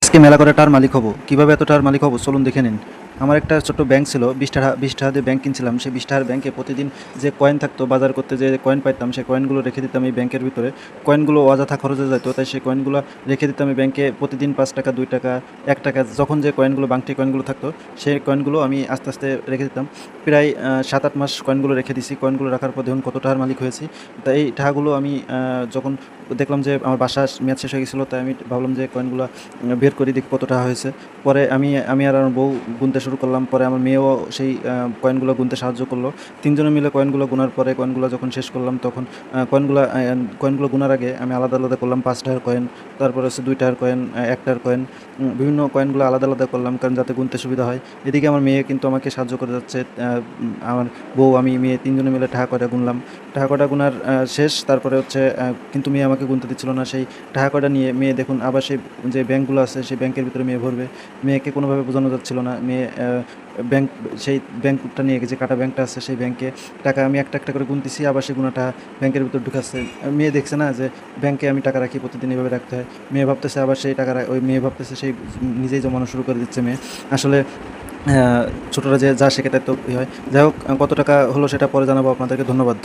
আজকে মেলা করে টাকার মালিক হব। কিভাবে এত টাকার মালিক হব চলুন দেখে নিন। আমার একটা ছোট্ট ব্যাংক ছিল, 20 টাকা দিয়ে ব্যাংক কিনছিলাম। সেই 20 টাকার ব্যাংকে প্রতিদিন যে কয়েন থাকতো, বাজার করতে যে কয়েন পাইতাম, সেই কয়েনগুলো রেখে দিতাম এই ব্যাংকের ভিতরে। কয়েনগুলো অযথা খরচ হয়ে যেত, তাই সেই কয়েনগুলো রেখে দিতাম এই ব্যাংকে। প্রতিদিন 5 টাকা, 2 টাকা, 1 টাকা, যখন যে কয়েনগুলো বাংটি কয়েনগুলো থাকতো সেই কয়েনগুলো আমি আস্তে আস্তে রেখে দিতাম। প্রায় 7-8 মাস কয়েনগুলো রেখে দিছি। কয়েনগুলো রাখার পর দেখুন কত টাকার মালিক হয়েছি। তাই এই টাকাগুলো আমি যখন দেখলাম যে আমার বাসার মেয়াদ শেষ হয়ে গেছিলো, তাই আমি ভাবলাম যে কয়েনগুলো বের করি, দেখি কত টাকা হয়েছে। পরে আমি আর আমার বউ গুনতে শুরু করলাম। পরে আমার মেয়েও সেই কয়েনগুলো গুনতে সাহায্য করলো। 3 জনে মিলে কয়েনগুলো গোনার পরে কয়েনগুলো যখন শেষ করলাম, তখন কয়েনগুলো গোনার আগে আমি আলাদা আলাদা করলাম। 5 টাকার কয়েন, তারপরে হচ্ছে 2 টাকার কয়েন, 1 টাকার কয়েন, বিভিন্ন কয়েনগুলো আলাদা আলাদা করলাম, কারণ যাতে গুনতে সুবিধা হয়। এদিকে আমার মেয়ে কিন্তু আমাকে সাহায্য করে যাচ্ছে। আমার বউ, আমি, মেয়ে 3 জনে মিলে টাকা কয়টা গুনলাম। টাকা কয়টা গুনার শেষ। তারপরে হচ্ছে কিন্তু মেয়ে আমাকে গুনতে দিচ্ছিল না। সেই টাকা কয়টা নিয়ে মেয়ে দেখুন আবার সেই যে ব্যাংকগুলো আছে সেই ব্যাংকের ভিতরে মেয়ে ভরবে। মেয়েকে কোনোভাবে বোঝানো যাচ্ছিল না। মেয়ে ব্যাংক সেই ব্যাংকটা নিয়ে, যে কাটা ব্যাংকটা আছে সেই ব্যাংকে টাকা আমি একটা একটা করে গুনতেছি, আবার সেই গুনাটা ব্যাংকের ভিতর ঢুকাচ্ছে। মেয়ে দেখছে না যে ব্যাংকে আমি টাকা রাখি, প্রতিদিন এভাবে রাখতে হয়। মেয়ে ভাবতেছে আবার সেই টাকা ওই মেয়ে ভাবতেছে সেই নিজেই জমানো শুরু করে দিচ্ছে মেয়ে। আসলে ছোটরা যে যা শেখে তাই তো হয়। যাই হোক, কত টাকা হলো সেটা পরে জানাবো আপনাদেরকে। ধন্যবাদ।